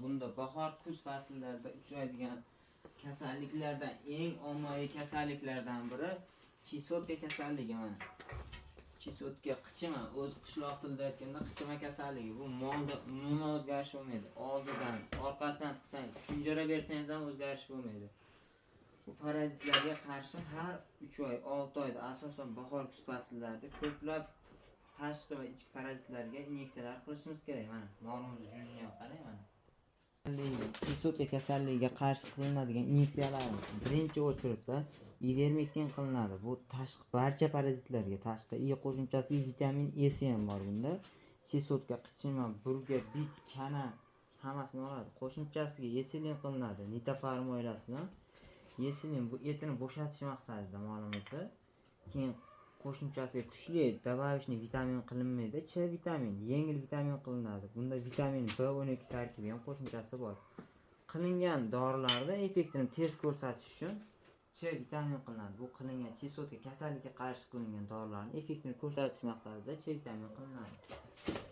bunda bahor kuz fasllarida uchraydigan kasalliklardan eng ommaviy kasalliklardan biri chisotka kasalligi mana. Chisotka qichima, o'z qishloq tilida aytganda qichima kasalligi. Bu molda umuman o'zgarish bo'lmaydi. Oldidan, orqasidan tiqsangiz, kunjara bersangiz ham o'zgarish bo'lmaydi. Bu parazitlarga qarshi har 3 oy, 6 oyda asosan bahor kuz fasllarida ko'plab tashqi va ichki parazitlarga inyeksiyalar qilishimiz kerak. Mana molimiz yuzini qarang mana. Chisotka kasalligiga qarshi qilinadigan inyeksiyalarimiz birinchi o'chiribda ivermektin qilinadi. Bu tashqi barcha parazitlarga, tashqi i qo'shimchasiga vitamin E ham bor bunda. Chisotka, qichima, burga, bit, kana hammasini oladi. Qo'shimchasiga yeselin qilinadi. Nitofarm oilasidan. Yeselin bu etini bo'shatish maqsadida molimizda. Keyin qo'shimchasiga kuchli добавочный vitamin qilinmaydi. C vitamin, yengil vitamin qilinadi. Bunda vitamin B12 tarkibi ham qo'shimchasi bor. Qilingan dorilarda effektini tez ko'rsatish uchun C vitamin qilinadi. Bu qilingan chisotka kasalligiga qarshi qilingan dorilarning effektini ko'rsatish maqsadida C vitamin qilinadi.